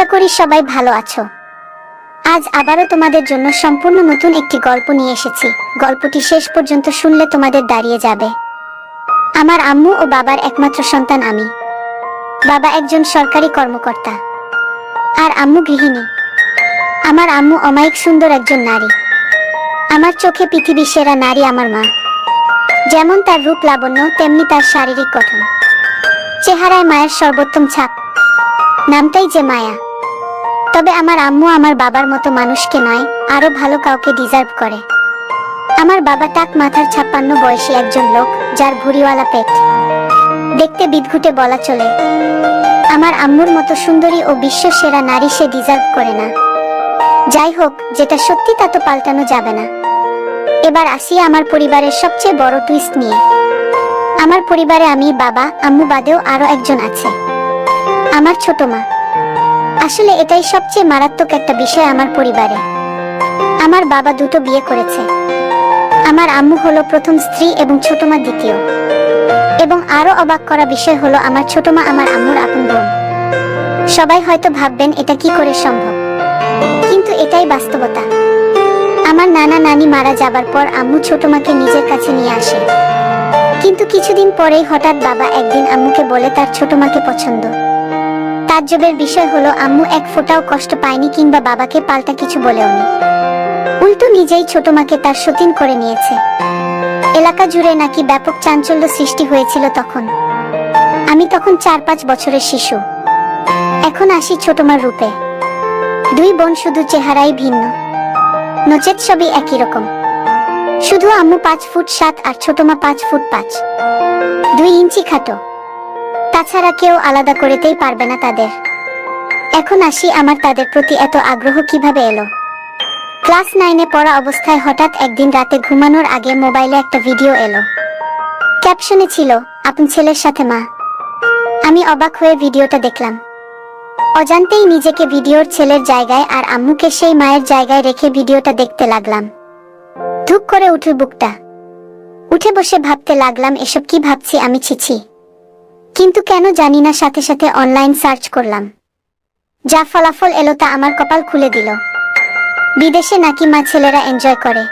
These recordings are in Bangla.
আশা করি সবাই ভালো আছো। আজ আবারও তোমাদের জন্য সম্পূর্ণ নতুন একটি গল্প নিয়ে এসেছি। গল্পটি শেষ পর্যন্ত শুনলে তোমাদের দাঁড়িয়ে যাবে। আমার আম্মু ও বাবার একমাত্র সন্তান আমি। বাবা একজন সরকারি কর্মকর্তা আর আম্মু গৃহিণী। আমার আম্মু অমায়িক সুন্দর একজন নারী। আমার চোখে পৃথিবীর সেরা নারী আমার মা। যেমন তার রূপ লাবণ্য, তেমনি তার শারীরিক গঠন। চেহারায় মায়ের সর্বোত্তম ছাপ, নামটাই যে মায়া। তবে আমার আম্মু আমার বাবার মতো মানুষকে নয়, আরো ভালো কাউকে ডিজার্ভ করে। আমার বাবা টাক মাথার 56 বয়সী একজন লোক, যার ভুঁড়িওয়ালা পেট। দেখতে বিদঘুটে বলা চলে। আমার আম্মুর মতো সুন্দরী ও বিশ্ব সেরা নারী সে ডিজার্ভ করে না। যাই হোক, যেটা সত্যি তা তো পাল্টানো যাবে না। এবার আসি আমার পরিবারের সবচেয়ে বড় টুইস্ট নিয়ে। আমার পরিবারে আমি, বাবা, আম্মু বাদেও আরো একজন আছে, আমার ছোট মা। আসলে এটাই সবচেয়ে মারাত্মক একটা বিষয় আমার পরিবারে। আমার বাবা দুটো বিয়ে করেছে। আমার আম্মু হলো প্রথম স্ত্রী এবং ছোট মা দ্বিতীয়। এবং আরো অবাক করা বিষয় হলো আমার ছোট মা আমার আম্মুর আপন বোন। সবাই হয়তো ভাববেন এটা কি করে সম্ভব, কিন্তু এটাই বাস্তবতা। আমার নানা নানি মারা যাবার পর আম্মু ছোট মাকে নিজের কাছে নিয়ে আসে। কিন্তু কিছুদিন পরেই হঠাৎ বাবা একদিন আম্মুকে বলে তার ছোট মাকে পছন্দ। তাজ্জবের বিষয় হলো আম্মু এক ফোঁটাও কষ্ট পায়নি কিংবা বাবাকে পাল্টা কিছু বলেওনি। উল্টো নিজেই ছোট মাকে তার সতীন করে নিয়েছে। এলাকা জুড়ে নাকি ব্যাপক চাঞ্চল্য সৃষ্টি হয়েছিল তখন। আমি তখন 4-5 বছরের শিশু। এখন আসি ছোট মার রূপে। দুই বোন শুধু চেহারাই ভিন্ন, নচেত সবই একই রকম। শুধু আম্মু 5 ফুট 7 আর ছোট মা 5 ফুট 5, 2 ইঞ্চি খাটো। তাছাড়া কেউ আলাদা করতেই পারবে না তাদের। এখন আসি আমার তাদের প্রতি এত আগ্রহ কিভাবে এলো। ক্লাস 9-এ পড়া অবস্থায় হঠাৎ একদিন রাতে ঘুমানোর আগে মোবাইলে একটা ভিডিও এলো। ক্যাপশনে ছিল, আপন ছেলের সাথে মা। আমি অবাক হয়ে ভিডিওটা দেখলাম। অজান্তেই নিজেকে ভিডিওর ছেলের জায়গায় আর আম্মুকে সেই মায়ের জায়গায় রেখে ভিডিওটা দেখতে লাগলাম। ধুক করে উঠে বুকটা। উঠে বসে ভাবতে লাগলাম, এসব কি ভাবছি আমি, ছিছি। কিন্তু কেন জানি না সাথে সাথে অনলাইন সার্চ করলাম। যা ফলাফল এলো তা আমার কপাল খুলে দিল। বিদেশে নাকি মা ছেলেরা এনজয় করে,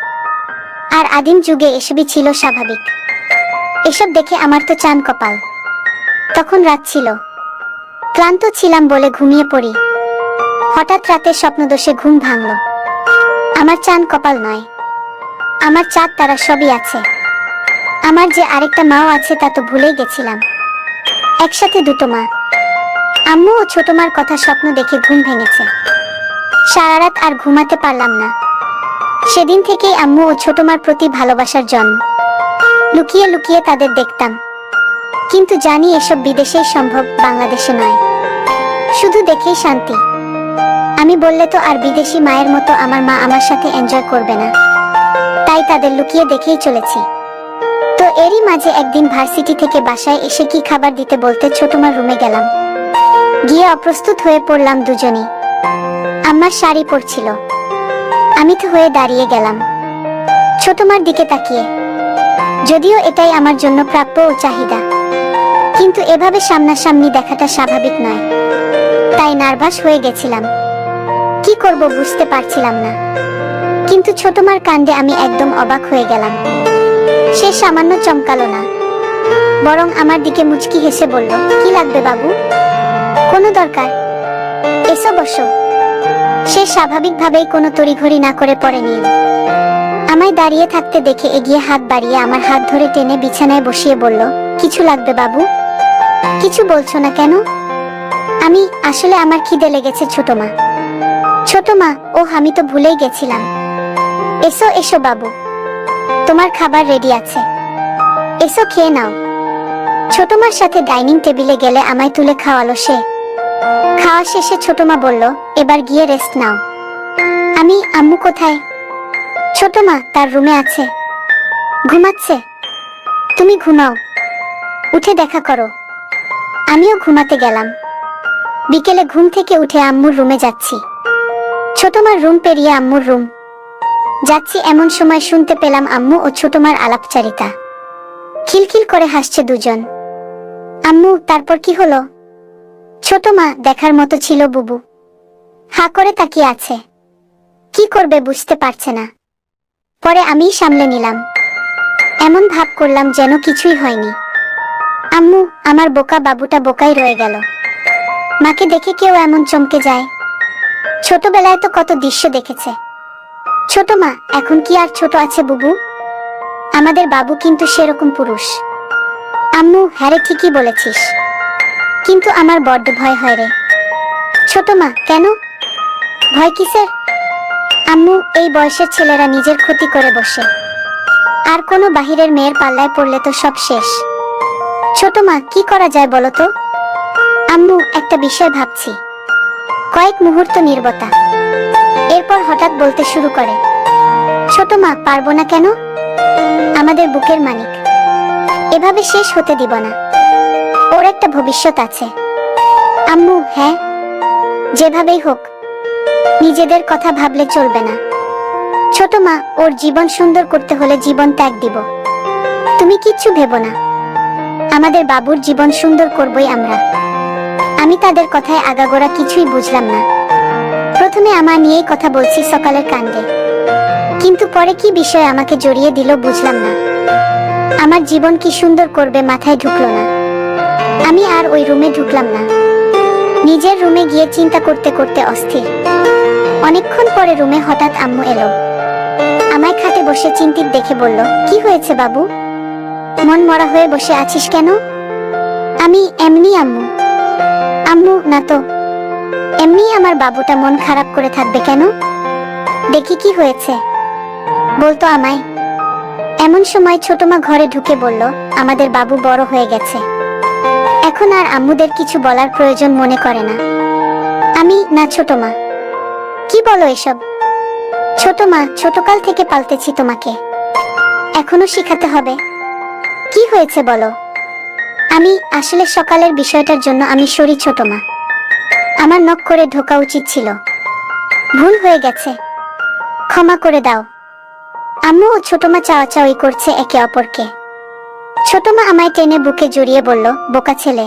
আর আদিম যুগে এসবই ছিল স্বাভাবিক। এসব দেখে আমার তো চান কপাল। তখন রাত ছিল, ক্লান্ত ছিলাম বলে ঘুমিয়ে পড়ি। হঠাৎ রাতে স্বপ্নদোষে ঘুম ভাঙল। আমার চান কপাল নয়, আমার চাঁদ তারা সবই আছে। আমার যে আরেকটা মাও আছে তা তো ভুলেই গেছিলাম। একসাথে দুটো মা, আম্মু ও ছোট মার কথা স্বপ্ন দেখে ঘুম ভেঙেছে। সারা রাত আর ঘুমাতে পারলাম না। সেদিন থেকেই আম্মু ও ছোট মার প্রতি ভালোবাসার জন্ম। লুকিয়ে লুকিয়ে তাদের দেখতাম। কিন্তু জানি এসব বিদেশেই সম্ভব, বাংলাদেশে নয়। শুধু দেখেই শান্তি। আমি বললে তো আর বিদেশি মায়ের মতো আমার মা আমার সাথে এনজয় করবে না, তাই তাদের লুকিয়ে দেখেই চলেছি। তো এরই মাঝে একদিন ভার্সিটি থেকে বাসায় এসে কি খাবার দিতে বলতে ছোট মার রুমে গেলাম। গিয়ে অপ্রস্তুত হয়ে পড়লাম দুজনই। আম্মার শাড়ি পরছিল, আমি তো হয়ে দাঁড়িয়ে গেলাম ছোট মার দিকে তাকিয়ে। যদিও এটাই আমার জন্য প্রাপ্য ও চাহিদা, কিন্তু এভাবে সামনাসামনি দেখাটা স্বাভাবিক নয়। তাই নার্ভাস হয়ে গেছিলাম। কি করব বুঝতে পারছিলাম না। কিন্তু ছোট মার কাণ্ডে আমি একদম অবাক হয়ে গেলাম। সে সামান্য চমকালো না, বরং আমার দিকে মুচকি হেসে বলল, কি লাগবে বাবু? কোনো দরকার, এসো বসো। সে স্বাভাবিকভাবেই কোনো তড়িঘড়ি না করে পড়ে নিল। আমায় দাঁড়িয়ে থাকতে দেখে এগিয়ে হাত বাড়িয়ে আমার হাত ধরে টেনে বিছানায় বসিয়ে বলল, কিছু লাগবে বাবু? কিছু বলছো না কেন? আসলে আমার খিদে লেগেছে ছোট মা। ছোট মা, ওহ আমি তো ভুলেই গেছিলাম। এসো এসো বাবু, তোমার খাবার রেডি আছে, এসো খেয়ে নাও। ছোট মার সাথে ডাইনিং টেবিলে গেলে আমায় তুলে খাওয়ালো সে। খাওয়া শেষে ছোট মা বলল, এবার গিয়ে রেস্ট নাও। আম্মু কোথায়? ছোট মা তার রুমে আছে, ঘুমাচ্ছে। তুমি ঘুমাও, উঠে দেখা করো। আমিও ঘুমাতে গেলাম। বিকেলে ঘুম থেকে উঠে আম্মুর রুমে যাচ্ছি। ছোট মার রুম পেরিয়ে আম্মুর রুম যাচ্ছি, এমন সময় শুনতে পেলাম আম্মু ও ছোট মার আলাপচারিতা। খিলখিল করে হাসছে দুজন। আম্মু, তারপর কি হলো? ছোট মা, দেখার মতো ছিল বুবু। হা করে তাকিয়ে আছে। কি করবে বুঝতে পারছে না। পরে আমিই সামলে নিলাম। এমন ভাব করলাম যেন কিছুই হয়নি। আম্মু, আমার বোকা বাবুটা বোকাই রয়ে গেল। মাকে দেখে কেউ এমন চমকে যায়? ছোটবেলায় তো কত দৃশ্য দেখেছে। ছোট মা, এখন কি আর ছোট আছে বুবু? আমাদের বাবু কিন্তু সেরকম পুরুষ। আম্মু, হ্যাঁ রে, ঠিকই বলেছিস, কিন্তু আমার বড্ড ভয় হয় রে। ছোট মা, কেন? ভয় কিসের? আম্মু, এই বয়সের ছেলেরা নিজের ক্ষতি করে বসে, আর কোনো বাহিরের মেয়ের পাল্লায় পড়লে তো সব শেষ। ছোট মা, কি করা যায় বলো তো? আম্মু, একটা বিষয় ভাবছি। কয়েক মুহূর্ত নীরবতা। এরপর হঠাৎ বলতে শুরু করে, ছোট মা, পারবো না কেন? আমাদের বুকের মানিক এভাবে শেষ হতে দিব না। ওর একটা ভবিষ্যৎ আছে। আম্মু, হ্যাঁ, যেভাবেই হোক নিজেদের কথা ভাবলে চলবে না। ছোট মা, ওর জীবন সুন্দর করতে হলে জীবন ত্যাগ দিব। তুমি কিচ্ছু ভেবো না, আমাদের বাবুর জীবন সুন্দর করবই আমরা। আমি তাদের কথায় আগাগোড়া কিছুই বুঝলাম না। প্রথমে আমার নিয়েই কথা বলছি সকালের কাণ্ডে, কিন্তু পরে কি বিষয় আমাকে জড়িয়ে দিল বুঝলাম না। আমার জীবন কি সুন্দর করবে মাথায় ঢুকলো না। আমি আর ওই রুমে ঢুকলাম না। নিজের রুমে গিয়ে চিন্তা করতে করতে অস্থির। অনেকক্ষণ পরে রুমে হঠাৎ আম্মু এলো। আমায় খাটে বসে চিন্তিত দেখে বলল, কি হয়েছে বাবু? মন মরা হয়ে বসে আছিস কেন? আমি এমনি আম্মু। আম্মু, না তো, এমনি আমার বাবুটা মন খারাপ করে থাকবে কেন? দেখি কি হয়েছে, বলতো আমায়। এমন সময় ছোট মা ঘরে ঢুকে বলল, আমাদের বাবু বড় হয়ে গেছে, এখন আর আম্মুদের কিছু বলার প্রয়োজন মনে করে না। আমি, না ছোট মা, কি বলো এসব? ছোট মা, ছোটকাল থেকে পালতেছি তোমাকে, এখনো শিখাতে হবে। কি হয়েছে বলো? আমি আসলে সকালের বিষয়টার জন্য আমি সরি ছোট মা। আমার নক করে ঢোকা উচিত ছিল, ভুল হয়ে গেছে, ক্ষমা করে দাও। আম্মু ও ছোট মা চাওয়াচাওয়ি করছে একে অপরকে। ছোট মা আমায় টেনে বুকে জড়িয়ে বলল, বোকা ছেলে,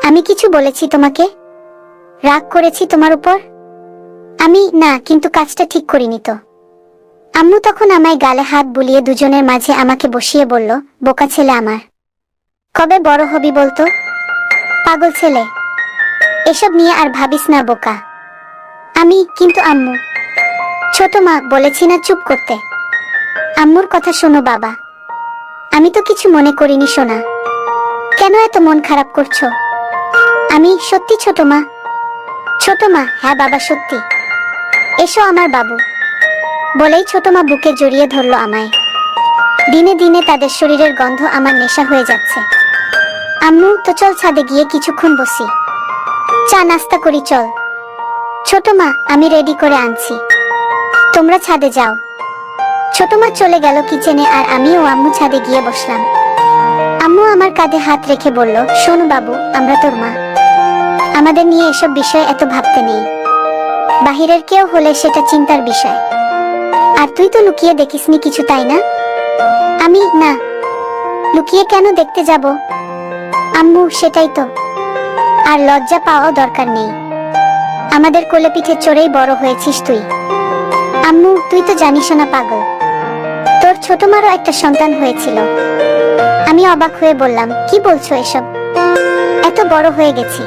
আমি কিছু বলেছি তোমাকে? রাগ করেছি তোমার উপর? আমি, না, কিন্তু কাজটা ঠিক করিনি তো। আম্মু তখন আমায় গালে হাত বুলিয়ে দুজনের মাঝে আমাকে বসিয়ে বলল, বোকা ছেলে আমার, কবে বড় হবি বলতো? পাগল ছেলে, এসব নিয়ে আর ভাবিস না বোকা। আমি, কিন্তু আম্মু। ছোট মা, বলেছি না চুপ করতে। আম্মুর কথা শোনো বাবা। আমি তো কিছু মনে করিনি সোনা, কেন এত মন খারাপ করছো? আমি, সত্যি ছোট মা। ছোট মা, হ্যাঁ বাবা সত্যি, এসো আমার বাবু। বলেই ছোট মা বুকে জড়িয়ে ধরলো আমায়। দিনে দিনে তাদের শরীরের গন্ধ আমার নেশা হয়ে যাচ্ছে। আম্মু, তো চল ছাদে গিয়ে কিছুক্ষণ বসি, চা নাস্তা করি চল। ছোট মা, আমি রেডি করে আনছি, তোমরা ছাদে যাও। ছোট মা চলে গেল কিচেনে আর আমি ও আম্মু ছাদে গিয়ে বসলাম। আম্মু আমার কাঁধে হাত রেখে বলল, শোনো বাবু, আমরা তোর মা, আমাদের নিয়ে এসব বিষয় এত ভাবতে নেই। বাহিরের কেউ হলে সেটা চিন্তার বিষয়। আর তুই তো লুকিয়ে দেখিসনি কিছু, তাই না? আমি, না, লুকিয়ে কেন দেখতে যাব? আম্মু, সেটাই তো, আর লজ্জা পাওয়াও দরকার নেই। আমাদের কোলে পিঠে চড়েই বড় হয়েছিস তুই। আম্মু, তুই তো জানিস না পাগল, তোর ছোট মারও একটা সন্তান হয়েছিল। আমি অবাক হয়ে বললাম, কি বলছো এসব? এত বড় হয়ে গেছি,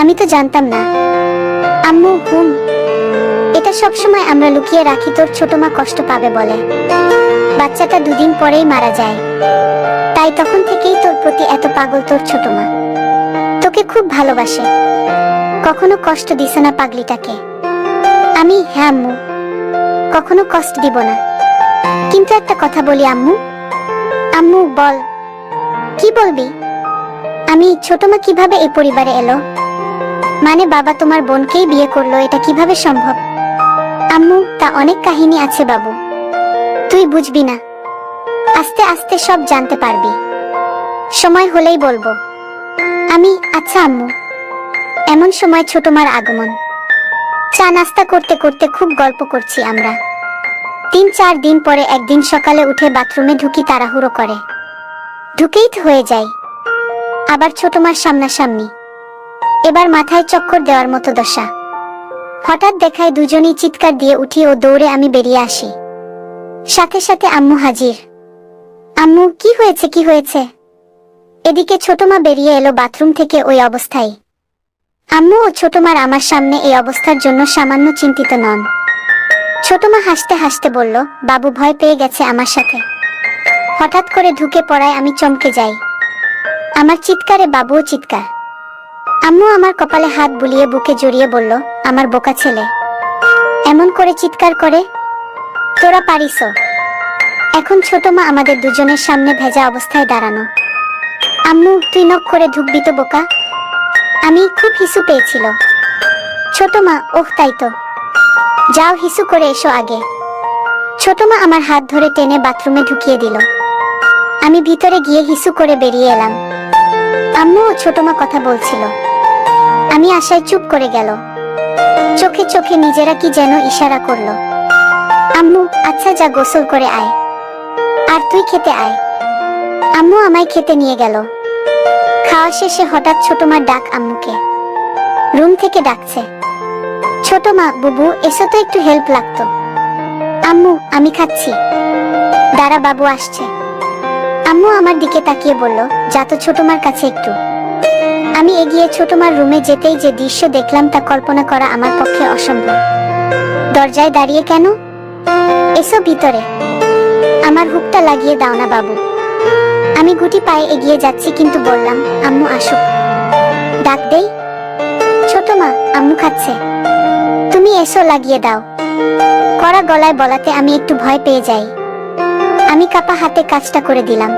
আমি তো জানতাম না। আম্মু, এটা সবসময় আমরা লুকিয়ে রাখি, তোর ছোট মা কষ্ট পাবে বলে। বাচ্চাটা দুদিন পরেই মারা যায়, তাই তখন থেকেই তোর প্রতি এত পাগল তোর ছোট মা। তোকে খুব ভালোবাসে, কখনো কষ্ট দিস না পাগলিটাকে। আমি, হ্যাঁ আম্মু, কখনো কষ্ট দিব না। কিন্তু একটা কথা বলি আম্মু। আম্মু, বল। কি বলবি? আমি, ছোট মা কিভাবে এই পরিবারে এলো? মানে বাবা তোমার বোনকেই বিয়ে করলো, এটা কিভাবে সম্ভব? আম্মু, তা অনেক কাহিনী আছে বাবু, তুই বুঝবি না, আস্তে আস্তে সব জানতে পারবি, সময় হলেই বলবো। আমি, আচ্ছা আম্মু। এমন সময় ছোট মার আগমন। চা নাস্তা করতে করতে খুব গল্প করছি আমরা। 3-4 দিন পরে একদিন সকালে উঠে বাথরুমে ঢুকি তাড়াহুড়ো করে, ঢুকেই হয়ে যাই আবার ছোট মার সামনাসামনি। এবার মাথায় চক্কর দেওয়ার মতো দশা। হঠাৎ দেখায় দুজনেই চিৎকার দিয়ে উঠি ও দৌড়ে আমি বেরিয়ে আসি। সাথে সাথে আম্মু হাজির। আম্মু, কি হয়েছে, কি হয়েছে? এদিকে ছোট মা বেরিয়ে এলো বাথরুম থেকে ওই অবস্থায়। আম্মু ও ছোট মার আমার সামনে এই অবস্থার জন্য সামান্য চিন্তিত নন। ছোট মা হাসতে হাসতে বলল, বাবু ভয় পেয়ে গেছে আমার সাথে। হঠাৎ করে ঢুকে পড়ায় আমি চমকে যাই। আমার চিৎকারে বাবুও চিৎকার। আম্মু আমার কপালে হাত বুলিয়ে বুকে জড়িয়ে বলল, আমার বোকা ছেলে এমন করে চিৎকার করে, তোরা পারিস? এখন ছোট মা আমাদের দুজনের সামনে ভেজা অবস্থায় দাঁড়ানো। আম্মু, তুই নক করে ঢুকবি তো বোকা? আমি খুব হিসু পেয়েছিল। ছোট মা, ওহ তাই তো, যাও হিসু করে এসো আগে। ছোট মা আমার হাত ধরে টেনে বাথরুমে ঢুকিয়ে দিল। আমি ভিতরে গিয়ে হিসু করে বেরিয়ে এলাম। আম্মু ও ছোট মা কথা বলছিল। আমি আশায় চুপ করে গেল। চোখে চোখে নিজেরা কি যেন ইশারা করলো। আম্মু, আচ্ছা যা গোসল করে আয়, আর তুই খেতে আয়। আম্মু আমায় খেতে নিয়ে গেল। খাওয়া শেষে হঠাৎ ছোট মার ডাক আম্মুকে। রুম থেকে ডাকছে, ছোট মা, বুবু এসো তো, একটু হেল্প লাগতো। আম্মু, আমি খাচ্ছি, দাঁড়া বাবু আসছে। আম্মু আমার দিকে তাকিয়ে বলল, যা তো ছোট মার কাছে একটু। আমি এগিয়ে ছোট মার রুমে যেতেই যে দৃশ্য দেখলাম তা কল্পনা করা আমার পক্ষে অসম্ভব। দরজায় দাঁড়িয়ে কেন? এসো ভিতরে, আমার হুকটা লাগিয়ে দাও না বাবু। আমি গুটি পায়ে এগিয়ে যাচ্ছি কিন্তু বললাম, আম্মু আসুক, ডাক দেই। ছোট মা, আম্মু খাচ্ছে, তুমি এসো লাগিয়ে দাও। কড়া গলায় বলাতে আমি একটু ভয় পেয়ে যাই। আমি কাপা হাতে কাজটা করে দিলাম।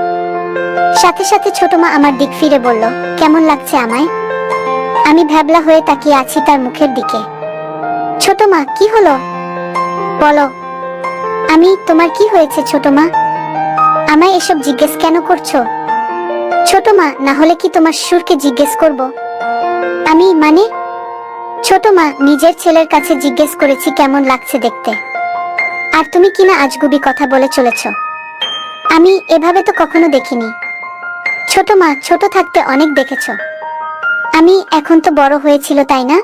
সাথে সাথে ছোট মা আমার দিক ফিরে বলল, কেমন লাগছে আমায়? আমি ভ্যাবলা হয়ে তাকিয়ে আছি তার মুখের দিকে। ছোট মা, কি হলো বলো। আমি, তোমার কি হয়েছে ছোট মা? আমায় এসব জিজ্ঞেস কেন করছো? ছোট মা, না হলে কি তোমার শ্বশুরকে জিজ্ঞেস করব? আমি মানে? ছোট মা, নিজের ছেলের কাছে জিজ্ঞেস করেছি কেমন লাগছে দেখতে, আর তুমি কিনা আজগুবি কথা বলে চলেছ। আমি এভাবে তো কখনো দেখিনি। ছোট মা, ছোট থাকতে অনেক দেখেছ। আমি এখন তো বড় হয়েছিল তাই না?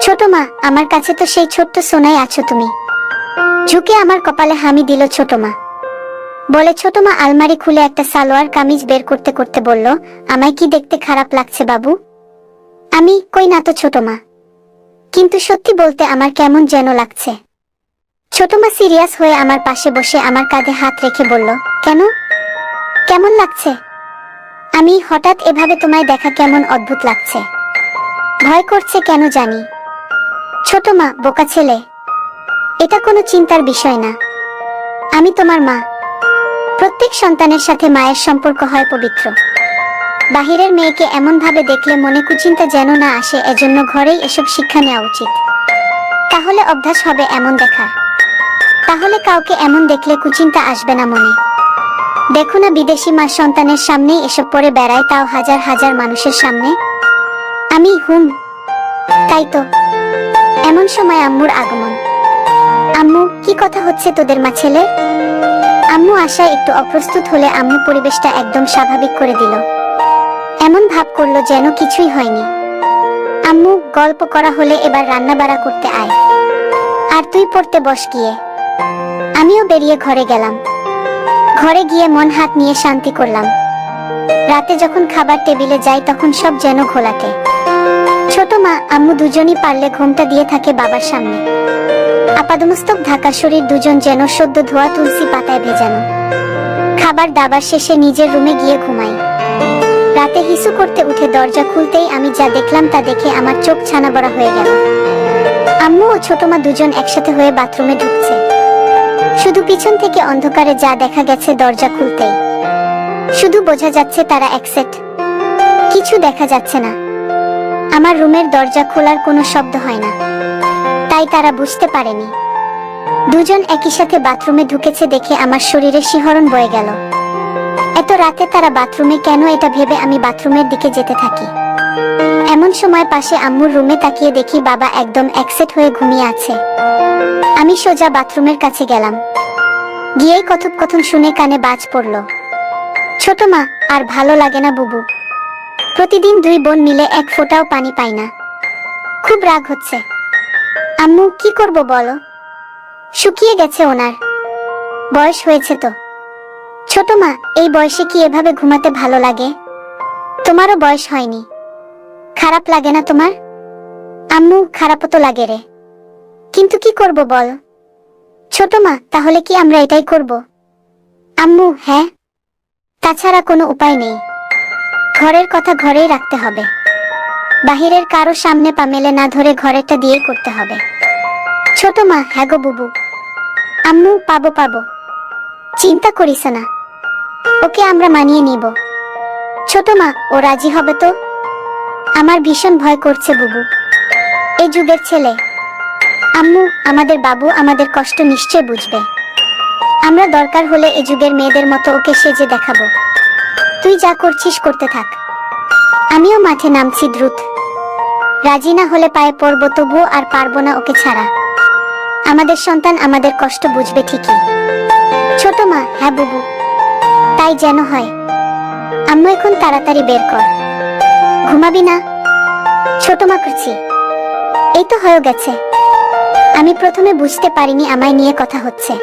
ছোট মা, আমার কাছে তো সেই ছোট্ট সোনাই আছো তুমি। ঝুঁকে আমার কপালে হামি দিল ছোট মা। বলে ছোট মা আলমারি খুলে একটা সালোয়ার কামিজ বের করতে করতে বলল, আমায় কি দেখতে খারাপ লাগছে বাবু? আমি, কই না তো ছোট মা, কিন্তু সত্যি বলতে আমার কেমন যেন লাগছে। ছোট মা সিরিয়াস হয়ে আমার পাশে বসে আমার কাঁধে হাত রেখে বলল, কেন, কেমন লাগছে? আমি, হঠাৎ এভাবে তোমায় দেখা কেমন অদ্ভুত লাগছে। ভয় করছে কেন জানি। ছোট মা, বোকা ছেলে, এটা কোনো চিন্তার বিষয় না। আমি তোমার মা। প্রত্যেক সন্তানের সাথে মায়ের সম্পর্ক হয় পবিত্র। বাহিরের মেয়েকে এমন ভাবে দেখলে মনে কুচিন্তা যেন না আসে, এজন্য ঘরেই এসব শিক্ষা নেওয়া উচিত। তাহলে অভ্যাস হবে এমন দেখার। তাহলে কাউকে এমন দেখলে কুচিন্তা আসবে না মনে। দেখো না বিদেশি মা সন্তানের সামনেই এসব পরে বেড়ায়, তাও হাজার হাজার মানুষের সামনে। আমি, তাই তো। এমন সময় আম্মুর আগমন। আম্মু, কি কথা হচ্ছে তোদের মা ছেলে? আম্মু আশায় একটু অপ্রস্তুত হলে আম্মু পরিবেশটা একদম স্বাভাবিক করে দিল। এমন ভাব করলো যেন কিছুই হয়নি। আম্মু, গল্প করা হলে এবার রান্না বাড়া করতে আয়, আর তুই পড়তে বস গিয়ে। আমিও বেরিয়ে ঘরে গেলাম। ঘরে গিয়ে মন হাত নিয়ে শান্তি করলাম। রাতে যখন খাবার টেবিলে যাই তখন সব যেন ঘোলাটে। ছোট মা, আম্মু দুজনই পারলে ঘুমটা দিয়ে থাকে বাবার সামনে। আপাদমস্তক ঢাকা শরীর দুজন যেন সদ্য ধোয়া তুলসী পাতায় ভেজানো। খাবার দাবার শেষে নিজের রুমে গিয়ে ঘুমাই। রাতে হিসু করতে উঠে দরজা খুলতেই আমি যা দেখলাম তা দেখে আমার চোখ ছানা বড়া হয়ে গেল। আম্মু ও ছোট মা দুজন একসাথে হয়ে বাথরুমে ঢুকছে। শুধু পিছন থেকে অন্ধকারে যা দেখা গেছে দরজা খুলতেই। শুধু বোঝা যাচ্ছে তারা একসেট, কিছু দেখা যাচ্ছে না। আমার রুমের দরজা খোলার কোনো শব্দ হয় না, তাই তারা বুঝতে পারেনি। দুজন একই সাথে বাথরুমে ঢুকেছে দেখে আমার শরীরে শিহরণ বয়ে গেল। এত রাতে তারা বাথরুমে কেন, এটা ভেবে আমি বাথরুমের দিকে যেতে থাকি। এমন সময় পাশে আম্মুর রুমে তাকিয়ে দেখি বাবা একদম একসেট হয়ে ঘুমিয়ে আছে। আমি সোজা বাথরুমের কাছে গেলাম। গিয়েই কথোপকথন শুনে কানে বাজ পড়ল। ছোট মা, আর ভালো লাগে না বুবু। প্রতিদিন দুই বোন মিলে এক ফোঁটাও পানি পাই না। খুব রাগ হচ্ছে। আম্মু কি করব বলো, শুকিয়ে গেছে ওনার, বয়স হয়েছে তো। ছোট মা, এই বয়সে কি এভাবে ঘুমাতে ভালো লাগে? তোমারও বয়স হয়নি, খারাপ লাগে না তোমার? আম্মু, খারাপও তো লাগে রে, কিন্তু কি করব বল। ছোট মা, তাহলে কি আমরা এটাই করব? আম্মু, হ্যাঁ, তাছাড়া কোনো উপায় নেই। ঘরের কথা ঘরেই রাখতে হবে, বাহিরের কারো সামনে পা মেলে না ধরে ঘরেরটা দিয়েই করতে হবে। ছোট মা, হ্যাঁ গো বুবু। আম্মু, পাবো পাবো, চিন্তা করিস না, ওকে আমরা মানিয়ে নিব। ছোট মা, ও রাজি হবে তো? আমার ভীষণ ভয় করছে বুবু, এ যুগের ছেলে। আম্মু, আমাদের বাবু আমাদের কষ্ট নিশ্চয় বুঝবে। আমরা দরকার হলে এ যুগের মেয়েদের মতো ওকে সেজে দেখাবো। তুই যা করছিস করতে থাক, আমিও মাঠে নামছি দ্রুত। রাজি না হলে পায়ে পড়ব, তবুও আর পারবো না ওকে ছাড়া। আমাদের সন্তান আমাদের কষ্ট বুঝবে ঠিকই। ছোট মা, হ্যাঁ বুবু, তাই যেন হয়। আম্মু, এখন তাড়াতাড়ি বের কর। ঘুমাবি না? ছোট মা, করছি। এই তো হয়ে গেছে। আমি প্রথমে বুঝতে পারিনি আমায় নিয়ে কথা হচ্ছে,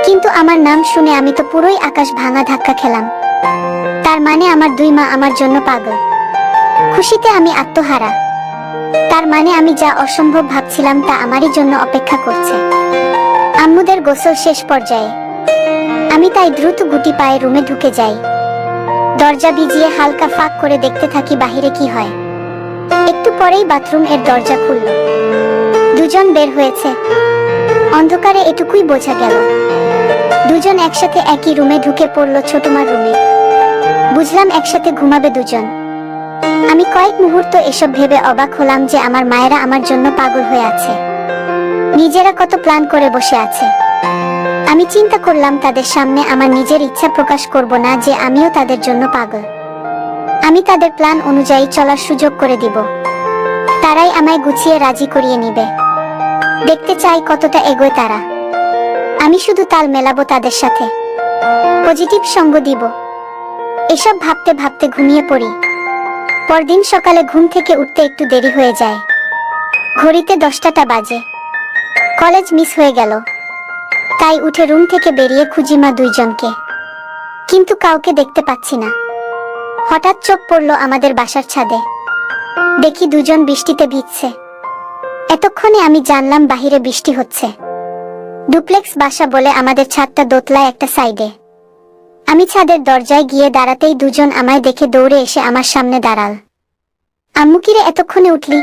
কিন্তু আমার নাম শুনে আমি তো পুরোই আকাশ ভাঙা ধাক্কা খেলাম। তার মানে আমার দুই মা আমার জন্য পাগল। খুশিতে আমি আত্মহারা। তার মানে আমি যা অসম্ভব ভাবছিলাম তা আমারই জন্য অপেক্ষা করছে। আম্মুদের গোসল শেষ পর্যায়ে, আমি তাই দ্রুত গুটি পায়ে রুমে ঢুকে যাই। দরজা ভিজিয়ে হালকা ফাঁক করে দেখতে থাকি বাহিরে কি হয়। একটু পরেই বাথরুম এর দরজা খুলল, দুজন বের হয়েছে। অন্ধকারে এটুকুই বোঝা গেল, দুজন একসাথে একই রুমে ঢুকে পড়ল, ছোট মার রুমে। বুঝলাম একসাথে ঘুমাবে দুজন। আমি কয়েক মুহূর্ত এসব ভেবে অবাক হলাম যে আমার মায়েরা আমার জন্য পাগল হয়ে আছে, নিজেরা কত প্ল্যান করে বসে আছে। আমি চিন্তা করলাম তাদের সামনে আমার নিজের ইচ্ছা প্রকাশ করব না যে আমিও তাদের জন্য পাগল। আমি তাদের প্ল্যান অনুযায়ী চলার সুযোগ করে দিব, তারাই আমায় গুছিয়ে রাজি করিয়ে নিবে। দেখতে চাই কতটা এগোয় তারা। আমি শুধু তাল মেলাবো তাদের সাথে, পজিটিভ সঙ্গ দিব। এসব ভাবতে ভাবতে ঘুমিয়ে পড়ি। পরদিন সকালে ঘুম থেকে উঠতে একটু দেরি হয়ে যায়। ঘড়িতে 10টা বাজে। কলেজ মিস হয়ে গেল, তাই উঠে রুম থেকে বেরিয়ে খুঁজি মা দুইজনকে, কিন্তু কাউকে দেখতে পাচ্ছি না। হঠাৎ চোখ পড়ল আমাদের বাসার ছাদে। দেখি দুজন বৃষ্টিতে ভিজছে। এতক্ষণে আমি জানলাম বাহিরে বৃষ্টি হচ্ছে। ডুপ্লেক্স বাসা বলে আমাদের ছাদটা দোতলায় একটা সাইডে। আমি ছাদের দরজায় গিয়ে দাঁড়াতেই দুজন আমায় দেখে দৌড়ে এসে আমার সামনে দাঁড়াল। আম্মু, কিরে এতক্ষণে উঠলি?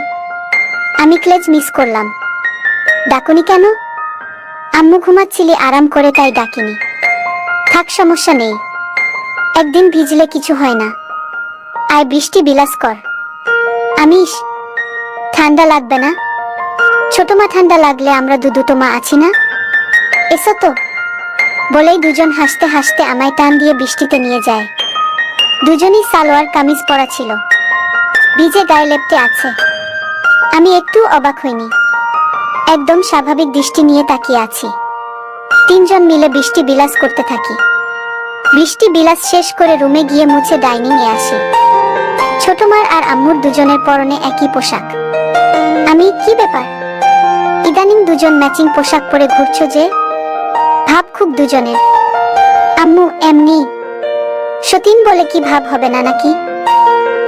আমি ক্লেজ মিস করলাম। ডাকুনি কেন? আম্মু, ঘুমাচ্ছিলি আরাম করে তাই ডাকিনি। থাক, সমস্যা নেই, একদিন ভিজলে কিছু হয় না। আয় বৃষ্টি বিলাস কর। আমিষ, ঠান্ডা লাগবে না? ছোট মা, ঠান্ডা লাগলে আমরা দুটো মা আছি না, এসো তো। বলেই দুজন হাসতে হাসতে আমায় টান দিয়ে বৃষ্টিতে নিয়ে যায়। দুজনই সালোয়ার কামিজ পরা ছিল, ভিজে গায়ে লেপ্টে আছে। আমি একটু অবাক হইনি, একদম স্বাভাবিক দৃষ্টি নিয়ে তাকিয়ে আছি। তিনজন মিলে বৃষ্টি বিলাস করতে থাকি। বৃষ্টি বিলাস শেষ করে রুমে গিয়ে মুছে ডাইনিং এ আসি। ছোট মার আর আম্মুর দুজনের পরনে একই পোশাক। আমি, কি ব্যাপার, ইদানিং দুজন ম্যাচিং পোশাক পরে ঘুরছো যে? ভাব খুব দুজনের। আম্মু, এমনি। সতীন বলে কি ভাব হবে না নাকি?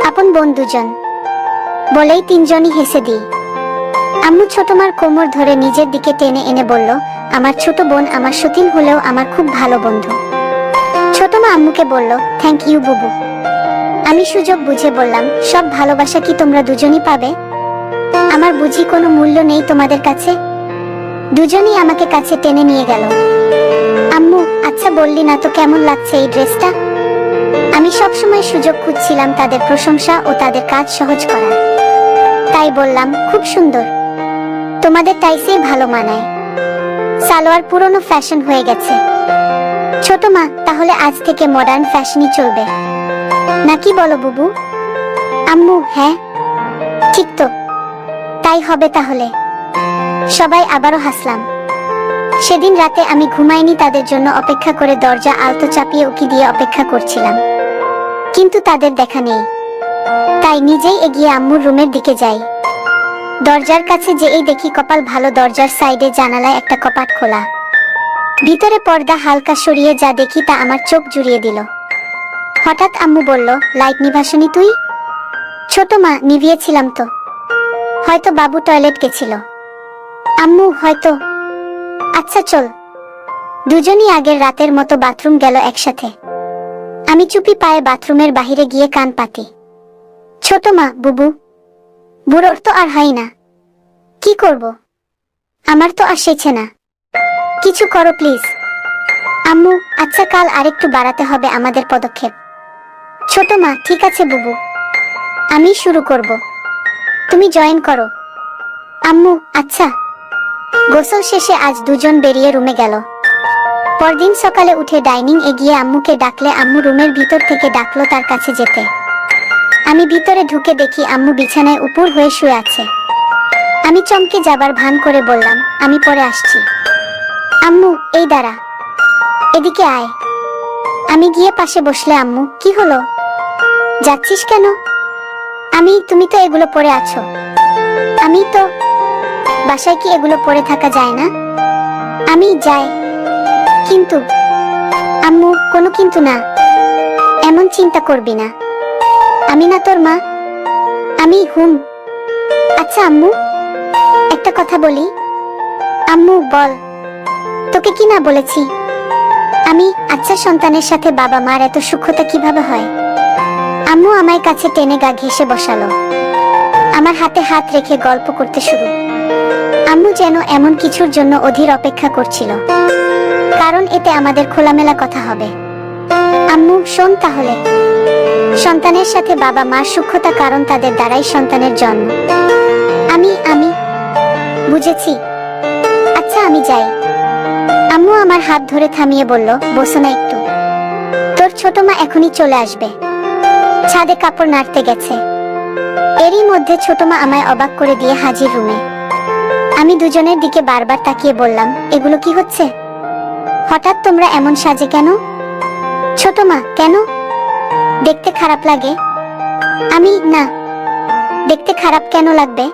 আপন বোন দুজন বলেই তিনজনই হেসে দিই। আম্মু ছোট মার কোমর ধরে নিজের দিকে টেনে এনে বলল, আমার ছোট বোন আমার সতীন হলেও আমার খুব ভালো বন্ধু। ছোট মা আম্মুকে বলল, থ্যাংক ইউ বুবু। আমি সুযোগ বুঝে বললাম, সব ভালোবাসা কি তোমরা দুজনই পাবে? আমার বুঝি কোনো মূল্য নেই তোমাদের কাছে? দুজনই আমাকে কাছে টেনে নিয়ে গেল। আম্মু, আচ্ছা বললি না তো কেমন লাগছে এই ড্রেসটা? আমি সবসময় সুযোগ খুঁজছিলাম তাদের প্রশংসা ও তাদের কাজ সহজ করার, তাই বললাম, খুব সুন্দর, তোমাদের টাইসেই ভালো মানায়। সালোয়ার পুরনো ফ্যাশন হয়ে গেছে। ছোট মা, তাহলে আজ থেকে মডার্ন ফ্যাশনই চলবে নাকি বলো বুবু? আম্মু, হ্যাঁ ঠিক তো, তাই হবে তাহলে। সবাই আবারও হাসলাম। সেদিন রাতে আমি ঘুমাইনি, তাদের জন্য অপেক্ষা করে দরজা আলতো চাপিয়ে উকি দিয়ে অপেক্ষা করছিলাম, কিন্তু তাদের দেখা নেই। তাই নিজেই এগিয়ে আম্মুর রুমের দিকে যাই। দরজার কাছে যেই দেখি কপাল ভালো, দরজার সাইডে জানালায় একটা কপাট খোলা, ভিতরে পর্দা হালকা সরিয়ে যা দেখি তা আমার চোখ জুড়িয়ে দিল। হঠাৎ আম্মু বলল, লাইট নিভাসনি তুই? ছোট মা, নিভিয়েছিলাম তো। হয়তো বাবু টয়লেট গেছিল। আম্মু, হয়তো। আচ্ছা চল। দুজনই আগের রাতের মতো বাথরুম গেল একসাথে। আমি চুপি পায়ে বাথরুমের বাহিরে গিয়ে কান পাতি। ছোট মা, বুবু। বুড়োর তো আর হয় না। কি করব? আমার তো আর সেছে না। কিছু করো প্লিজ। আম্মু, আচ্ছা কাল আরেকটু বাড়াতে হবে আমাদের পদক্ষেপ। ছোট মা, ঠিক আছে বুবু, আমি শুরু করব, তুমি জয়েন করো। আম্মু, আচ্ছা। গোসল শেষে আজ দুজন বেরিয়ে রুমে গেল। পরদিন সকালে উঠে ডাইনিং এ গিয়ে আম্মুকে ডাকলে আম্মু রুমের ভিতর থেকে ডাকলো তার কাছে যেতে। আমি ভিতরে ঢুকে দেখি আম্মু বিছানায় উপর হয়ে শুয়ে আছে। আমি চমকে যাবার ভান করে বললাম, আমি পরে আসছি। আম্মু, এই দাঁড়া, এদিকে আয়। আমি গিয়ে পাশে বসলে আম্মু, কি হলো, যাচ্ছিস কেন? তুমি তো এগুলো পরে আছো। আমি তো, বাসায় কি এগুলো পরে থাকা যায় না? আমি যাই, কিন্তু। আম্মু, কোনো কিন্তু না, এমন চিন্তা করবি না। আমি না তোর মা? আমি আচ্ছা আম্মু, একটা কথা বলি। আম্মু, বল। তোকে কি না বলেছি? আচ্ছা, সন্তানের সাথে বাবা মার এত সূক্ষ্মতা কিভাবে হয়? আম্মু আমায় কাছে টেনে গা ঘেঁষে বসালো। আমার হাতে হাত রেখে গল্প করতে শুরু। আম্মু যেন এমন কিছুর জন্য অধীর অপেক্ষা করছিল, কারণ এতে আমাদের খোলামেলা কথা হবে। আম্মু, শোন তাহলে। সন্তানের সাথে বাবা মার সূক্ষ্মতা, কারণ তাদের দ্বারাই সন্তানের জন্ম। আমি বুঝেছি। আচ্ছা, আমি যাই। আম্মু আমার হাত ধরে থামিয়ে বলল, বসো না একটু, তোর ছোট মা এখনই চলে আসবে। ছাদে কাপড় নাড়তে গেছে। এরই মধ্যে ছোট মা আমায় অবাক করে দিয়ে হাজির রুমে। আমি দুজনের দিকে বারবার তাকিয়ে বললাম, এগুলো কি হচ্ছে? হঠাৎ তোমরা এমন সাজে কেন? ছোট মা, কেন? দেখতে খারাপ লাগে? না, দেখতে খারাপ কেন লাগবে?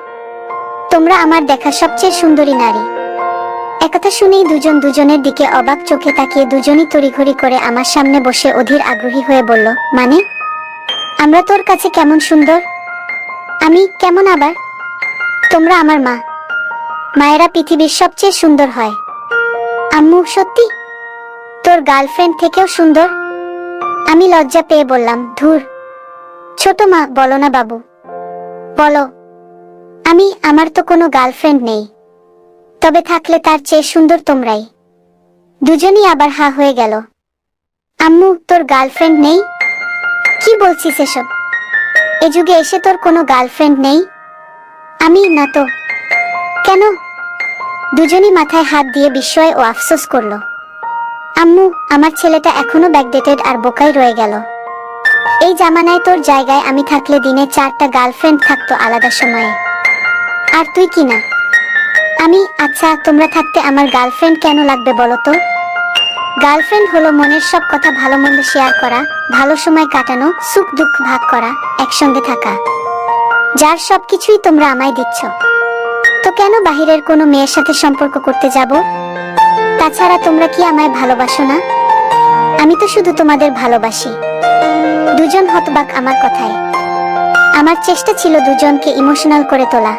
তোমরা আমার দেখা সবচেয়ে সুন্দরী নারী। একথা শুনেই দুজন দুজনের দিকে অবাক চোখে তাকিয়ে দুজনই তড়িঘড়ি করে আমার সামনে বসে অধীর আগ্রহী হয়ে বলল, মানে? আমরা তোর কাছে কেমন সুন্দর? কেমন আবার? তোমরা আমার মা। মায়েরা পৃথিবীর সবচেয়ে সুন্দর হয়। আম্মু, সত্যি? তোর গার্লফ্রেন্ড থেকেও সুন্দর? আমি লজ্জা পেয়ে বললাম, ধুর। ছোট মা, বলো না বাবু, বলো। আমার তো কোনো গার্লফ্রেন্ড নেই, তবে থাকলে তার চেয়ে সুন্দর তোমরাই। দুজনই আবার হা হয়ে গেল। আম্মু, তোর গার্লফ্রেন্ড নেই? কি বলছিস এসব? এ যুগে এসে তোর কোনো গার্লফ্রেন্ড নেই? না তো। কেন? দুজনই মাথায় হাত দিয়ে বিস্ময় ও আফসোস করলো। আম্মু, আমার ছেলেটা এখনো ব্যাকডেটেড আর বোকাই রয়ে গেল। এই জামানায় তোর জায়গায় আমি থাকলে দিনে 4টা গার্লফ্রেন্ড থাকতো আলাদা সময়ে। আর তুই কি না? আচ্ছা, তোমরা থাকতে আমার গার্লফ্রেন্ড কেন লাগবে বলো তো? গার্লফ্রেন্ড হলো মনের সব কথা ভালো মন্দ শেয়ার করা, ভালো সময় কাটানো, সুখ দুঃখ ভাগ করা, একসঙ্গে থাকা, যার সবকিছুই তোমরা আমায় দিচ্ছ। তো কেন বাহিরের কোনো মেয়ের সাথে সম্পর্ক করতে যাব? তাছাড়া তোমরা কি আমায় ভালোবাসো না? আমি তো শুধু তোমাদের ভালোবাসি। দুজন হতবাক আমার কথায়। আমার চেষ্টা ছিল দুজনকে ইমোশনাল করে তোলা।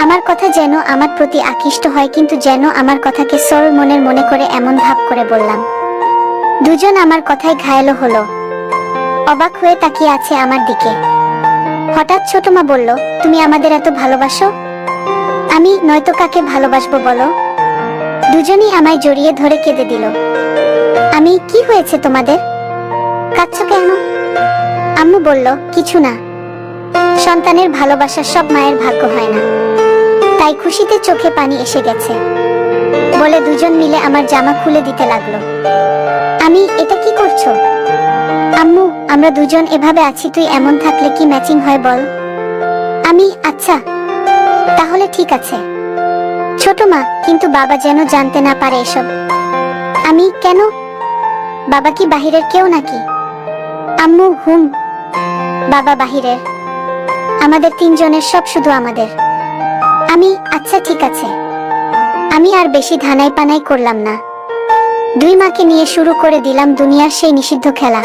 আমার কথা যেন আমার প্রতি আকৃষ্ট হয়, কিন্তু যেন আমার কথাকে সরল মনের মনে করে এমন ভাব করে বললাম। দুজন আমার কথায় ঘায়েল হলো, অবাক হয়ে তাকিয়ে আছে আমার দিকে। হঠাৎ ছোট মা বলল, তুমি আমাদের এত ভালোবাসো? নয়তো কাকে ভালোবাসবো বলো? দুজনই আমায় জড়িয়ে ধরে কেঁদে দিল। কি হয়েছে তোমাদের? কাঁদছো কেন? আম্মু বলল, কিছু না। সন্তানের ভালোবাসা সব মায়ের ভাগ্য হয় না, তাই খুশিতে চোখে পানি এসে গেছে বলে দুজন মিলে আমার জামা খুলে দিতে লাগলো। এটা কি করছো? আম্মু, আমরা দুজন এভাবে আছি, তুই এমন থাকলে কি ম্যাচিং হয় বল? আচ্ছা, তাহলে ঠিক আছে। ছোট মা, কিন্তু বাবা যেন জানতে না পারে এসব। কেন? বাবা কি বাহিরের কেউ নাকি? আম্মু, বাবা বাহিরের। আমাদের তিনজনের সব শুধু আমাদের। আচ্ছা ঠিক আছে। আমি আর বেশি ধানাই পানাই করলাম না। দুই মাকে নিয়ে শুরু করে দিলাম দুনিয়ার সেই নিষিদ্ধ খেলা।